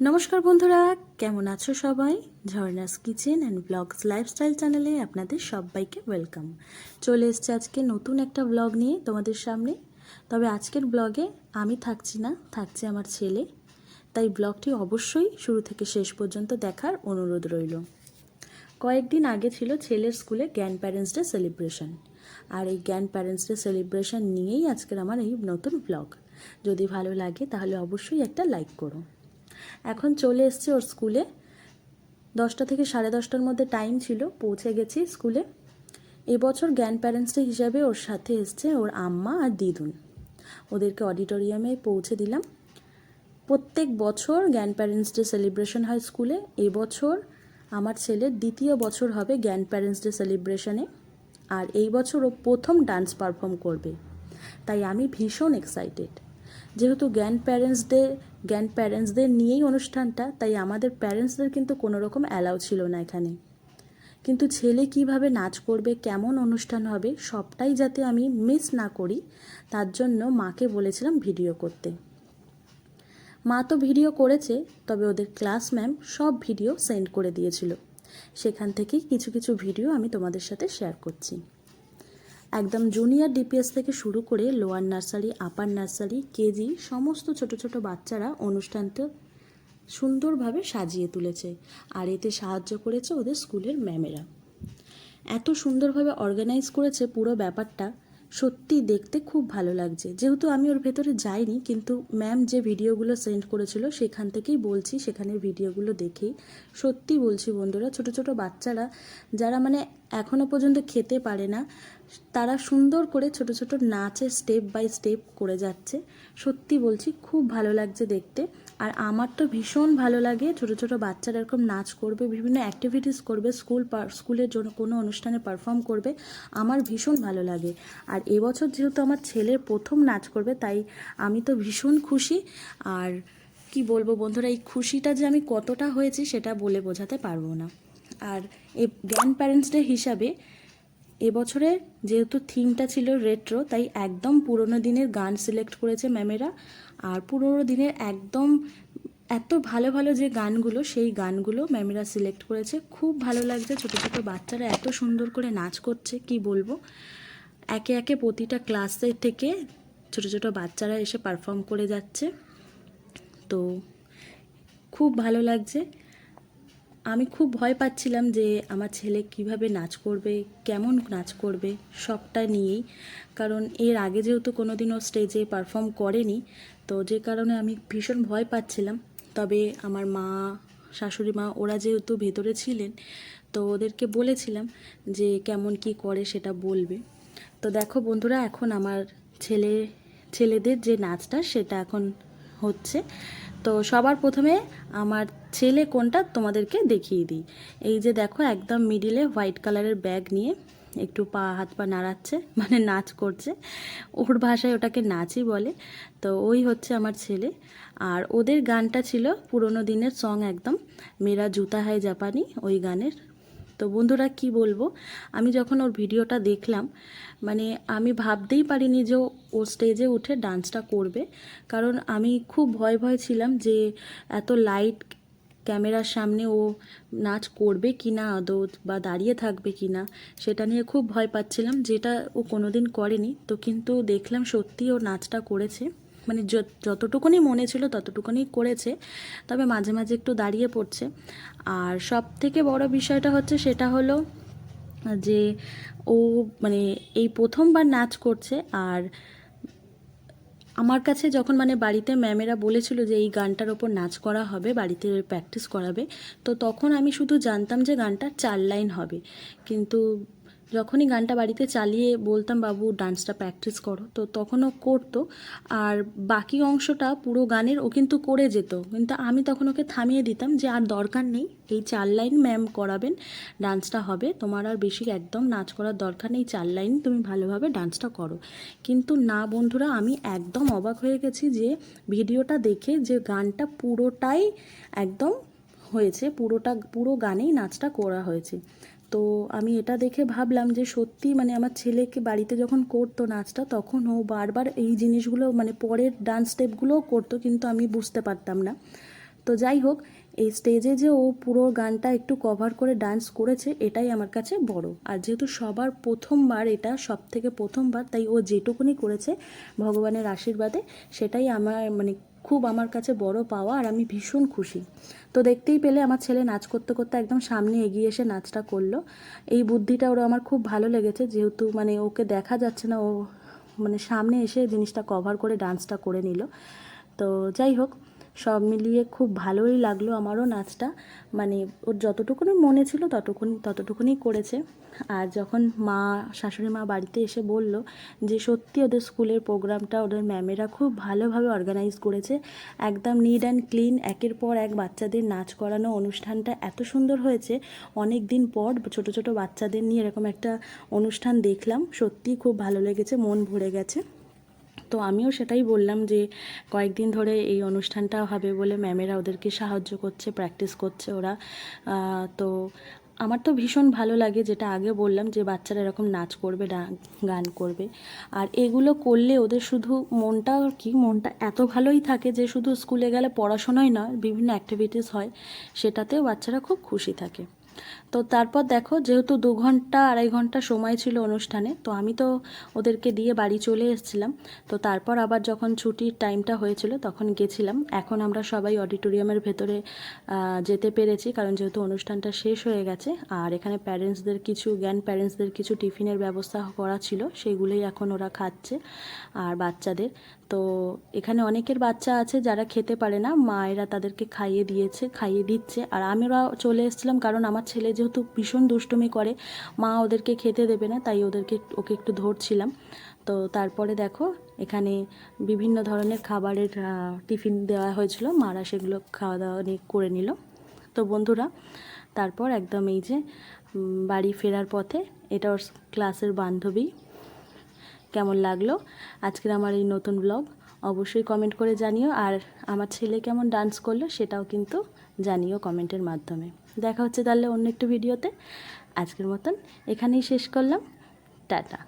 নমস্কার বন্ধুরা, কেমন আছো সবাই? ঝর্ণাস কিচেন অ্যান্ড ব্লগস লাইফস্টাইল চ্যানেলে আপনাদের সবাইকে ওয়েলকাম। চলে এসেছে আজকে নতুন একটা ব্লগ নিয়ে তোমাদের সামনে। তবে আজকের ব্লগে আমি থাকছি না, থাকছে আমার ছেলে। তাই ব্লগটি অবশ্যই শুরু থেকে শেষ পর্যন্ত দেখার অনুরোধ রইল। কয়েকদিন আগে ছিল ছেলের স্কুলে গ্র্যান্ড প্যারেন্টস ডে সেলিব্রেশন, আর এই গ্র্যান্ড প্যারেন্টস ডে সেলিব্রেশন নিয়েই আজকের আমার এই নতুন ব্লগ। যদি ভালো লাগে তাহলে অবশ্যই একটা লাইক করো। এখন চলে এসছে ওর স্কুলে, 10টা থেকে 10:30টার মধ্যে টাইম ছিল, পৌঁছে গেছি স্কুলে। এবছর গ্র্যান্ড প্যারেন্টস ডে হিসাবে ওর সাথে এসছে ওর আম্মা আর দিদুন। ওদেরকে অডিটোরিয়ামে পৌঁছে দিলাম। প্রত্যেক বছর গ্র্যান্ড প্যারেন্টস ডে সেলিব্রেশন হয় স্কুলে। এবছর আমার ছেলের দ্বিতীয় বছর হবে গ্র্যান্ড প্যারেন্টস ডে সেলিব্রেশনে, আর এই বছর ও প্রথম ডান্স পারফর্ম করবে। তাই আমি ভীষণ এক্সাইটেড। যেহেতু গ্র্যান্ড প্যারেন্টসদের নিয়েই অনুষ্ঠানটা, তাই আমাদের প্যারেন্টসদের কিন্তু কোনো রকম অ্যালাউ ছিল না এখানে। কিন্তু ছেলে কিভাবে নাচ করবে, কেমন অনুষ্ঠান হবে, সবটাই যাতে আমি মিস না করি, তার জন্য মাকে বলেছিলাম ভিডিও করতে। মা তো ভিডিও করেছে, তবে ওদের ক্লাস ম্যাম সব ভিডিও সেন্ড করে দিয়েছিল। সেখান থেকেই কিছু কিছু ভিডিও আমি তোমাদের সাথে শেয়ার করছি। একদম জুনিয়র ডিপিএস থেকে শুরু করে লোয়ার নার্সারি, আপার নার্সারি, কেজি সমস্ত ছোট ছোট বাচ্চারা অনুষ্ঠানটা সুন্দরভাবে সাজিয়ে তুলেছে, আর এতে সাহায্য করেছে ওদের স্কুলের ম্যামেরা। এত সুন্দরভাবে অর্গানাইজ করেছে পুরো ব্যাপারটা, সত্যি দেখতে খুব ভালো লাগছে। যেহেতু আমি ওর ভেতরে যাইনি, কিন্তু ম্যাম যে ভিডিওগুলো সেন্ড করেছিল সেখান থেকেই বলছি, সেখানের ভিডিওগুলো দেখেই সত্যি বলছি বন্ধুরা, ছোট ছোট বাচ্চারা যারা মানে এখনও পর্যন্ত খেতে পারে না, তারা সুন্দর করে ছোট ছোট নাচে স্টেপ বাই স্টেপ করে যাচ্ছে। সত্যি বলছি খুব ভালো লাগছে দেখতে। আর আমার তো ভীষণ ভালো লাগে ছোট ছোট বাচ্চারা এরকম নাচ করবে, বিভিন্ন অ্যাক্টিভিটিস করবে, স্কুলের জন্য কোনো অনুষ্ঠানে পারফর্ম করবে, আমার ভীষণ ভালো লাগে। আর এবছর যেহেতু আমার ছেলের প্রথম নাচ করবে, তাই আমি তো ভীষণ খুশি। আর কি বলবো বন্ধুরা, এই খুশিটা যে আমি কতটা হয়েছি সেটা বলে বোঝাতে পারবো না। আর এই গ্র্যান্ড প্যারেন্টস ডে হিসাবে এবছরে যেহেতু থিমটা ছিল রেট্রো, তাই একদম পুরনো দিনের গান সিলেক্ট করেছে ম্যামেরা। আর পুরনো দিনের একদম এত ভালো ভালো যে গানগুলো, সেই গানগুলো ম্যামেরা সিলেক্ট করেছে। খুব ভালো লাগছে, ছোটো ছোটো বাচ্চারা এত সুন্দর করে নাচ করছে কি বলবো। একে একে প্রতিটা ক্লাসের থেকে ছোটো ছোটো বাচ্চারা এসে পারফর্ম করে যাচ্ছে, তো খুব ভালো লাগছে। আমি খুব ভয় পাচ্ছিলাম যে আমার ছেলে কিভাবে নাচ করবে, কেমন নাচ করবে, সবটা নিয়েই। কারণ এর আগে যেহেতু কোনোদিনও স্টেজে পারফর্ম করেনি, তো যে কারণে আমি ভীষণ ভয় পাচ্ছিলাম। তবে আমার মা, শাশুড়ি মা ওরা যেহেতু ভেতরে ছিলেন, তো ওদেরকে বলেছিলাম যে কেমন কি করে সেটা বলবে। তো দেখো বন্ধুরা, এখন আমার ছেলেদের যে নাচটা সেটা এখন হচ্ছে। তো সবার প্রথমে আমার ছেলে কোনটা তোমাদেরকে দেখিয়ে দিই। এই যে দেখো, একদম মিডিলে হোয়াইট কালারের ব্যাগ নিয়ে একটু হাত পা নাড়াচ্ছে, মানে নাচ করছে। ওর ভাষায় ওটাকে নাচই বলে। তো ওই হচ্ছে আমার ছেলে। আর ওদের গানটা ছিল পুরোনো দিনের সং, একদম মেরা জুতা হায় জাপানি, ওই গানের। তো বন্ধুরা কি বলবো, আমি যখন ওর ভিডিওটা দেখলাম, মানে আমি ভাবতেই পারিনি যে ও স্টেজে উঠে ডান্সটা করবে। কারণ আমি খুব ভয় ভয় ছিলাম যে এত লাইট ক্যামেরার সামনে ও নাচ করবে কি না আদৌ, বা দাঁড়িয়ে থাকবে কি না, সেটা নিয়ে খুব ভয় পাচ্ছিলাম, যেটা ও কোনোদিন করেনি। তো কিন্তু দেখলাম সত্যি ও নাচটা করেছে, মানে যতটুকুনি মনে ছিল ততটুকুনি করেছে। তবে মাঝে মাঝে একটু দাঁড়িয়ে পড়ছে। আর সব থেকে বড় বিষয়টা হচ্ছে সেটা হলো যে ও মানে এই প্রথমবার নাচ করছে। আর আমার কাছে যখন মানে বাড়িতে ম্যামেরা বলেছিল যে এই গানটার ওপর নাচ করা হবে, বাড়িতে প্র্যাকটিস করাবে, তো তখন আমি শুধু জানতাম যে গানটা 4 লাইন হবে। কিন্তু যখনই গানটা বাড়িতে চালিয়ে বলতাম বাবু ডান্সটা প্র্যাকটিস করো, তো তখন ও করতো। আর বাকি অংশটা পুরো গানের ও কিন্তু করে যেত, কিন্তু আমি তখন ওকে থামিয়ে দিতাম যে আর দরকার নেই, এই 4 লাইন ম্যাম করাবেন, ডান্সটা হবে, তোমার আর বেশি একদম নাচ করার দরকার নেই, 4 লাইন তুমি ভালোভাবে ডান্সটা করো। কিন্তু না বন্ধুরা, আমি একদম অবাক হয়ে গেছি যে ভিডিওটা দেখে, যে গানটা পুরোটাই একদম হয়েছে, পুরো গানেই নাচটা করা হয়েছে। তো আমি এটা দেখে ভাবলাম যে সত্যি মানে আমার ছেলেকে বাড়িতে যখন করতো নাচটা, তখন ও বারবার এই জিনিসগুলো মানে পরের ডান্স স্টেপগুলোও করতো, কিন্তু আমি বুঝতে পারতাম না। তো যাই হোক, এই স্টেজে যে ও পুরো গানটা একটু কভার করে ডান্স করেছে এটাই আমার কাছে বড়। আর যেহেতু সবার প্রথমবার, এটা সব থেকে প্রথমবার, তাই ও যেটুকুনি করেছে ভগবানের আশীর্বাদে সেটাই আমার মানে খুব আমার কাছে বড় পাওয়া, আর আমি ভীষণ খুশি। তো দেখতেই পেলে আমার ছেলে নাচ করতে করতে একদম সামনে এগিয়ে এসে নাচটা করলো। এই বুদ্ধিটা ওরা আমার খুব ভালো লেগেছে, যেহেতু মানে ওকে দেখা যাচ্ছে না, ও মানে সামনে এসে জিনিসটা কভার করে ডান্সটা করে নিল। তো যাই হোক, সব মিলিয়ে খুব ভালোই লাগলো আমারও নাচটা। মানে ওর যতটুকুনি মনে ছিল ততটুকুনি করেছে। আর যখন শাশুড়ি মা বাড়িতে এসে বলল যে সত্যি ওদের স্কুলের প্রোগ্রামটা ওদের ম্যামেরা খুব ভালোভাবে অর্গানাইজ করেছে, একদম নিট অ্যান্ড ক্লিন, একের পর এক বাচ্চাদের নাচ করানো, অনুষ্ঠানটা এত সুন্দর হয়েছে। অনেক দিন পর ছোট ছোট বাচ্চাদের নিয়ে এরকম একটা অনুষ্ঠান দেখলাম, সত্যিই খুব ভালো লেগেছে, মন ভরে গেছে। তো আমিও সেটাই বললাম যে কয়েকদিন ধরে এই অনুষ্ঠানটা হবে বলে ম্যামেরা ওদেরকে সাহায্য করছে, প্র্যাকটিস করছে ওরা। তো আমার তো ভীষণ ভালো লাগে, যেটা আগে বললাম, যে বাচ্চারা এরকম নাচ করবে, গান করবে। আর এগুলো করলে ওদের শুধু মনটা এত ভালোই থাকে যে শুধু স্কুলে গেলে পড়াশোনাই নয়, বিভিন্ন অ্যাক্টিভিটিস হয়, সেটাতেও বাচ্চারা খুব খুশি থাকে। তো তারপর দেখো, যেহেতু 2-2.5 ঘন্টা সময় ছিল অনুষ্ঠানে, তো আমি তো ওদেরকে দিয়ে বাড়ি চলে এসেছিলাম। তো তারপর আবার যখন ছুটির টাইমটা হয়েছিল তখন গেছিলাম। এখন আমরা সবাই অডিটোরিয়ামের ভেতরে যেতে পেরেছি, কারণ যেহেতু অনুষ্ঠানটা শেষ হয়ে গেছে। আর এখানে প্যারেন্টসদের কিছু টিফিনের ব্যবস্থা করা ছিল, সেইগুলোই এখন ওরা খাচ্ছে। আর বাচ্চাদের তো এখানে অনেকের বাচ্চা আছে যারা খেতে পারে না, মায়েরা তাদেরকে খাইয়ে দিচ্ছে। আর আমরা চলে এসেছিলাম কারণ আমার ছেলে যেহেতু ভীষণ দুষ্টুমি করে, মা ওদেরকে খেতে দেবে না, তাই ওকে একটু ধরছিলাম। তো তারপরে দেখো, এখানে বিভিন্ন ধরনের খাবারের টিফিন দেওয়া হয়েছিল, মারা সেগুলো খাওয়া দাওয়া করে নিল। তো বন্ধুরা, তারপর একদম এই যে বাড়ি ফেরার পথে, এটা ওর ক্লাসের বান্ধবী। কেমন লাগলো আজকের আমার এই নতুন ব্লগ অবশ্যই কমেন্ট করে জানিও। আর আমার ছেলে কেমন ডান্স করলো সেটাও কিন্তু জানিও কমেন্টের মাধ্যমে। দেখা হচ্ছে তাহলে অন্য একটু ভিডিওতে। আজকের মতন এখানেই শেষ করলাম। টাটা।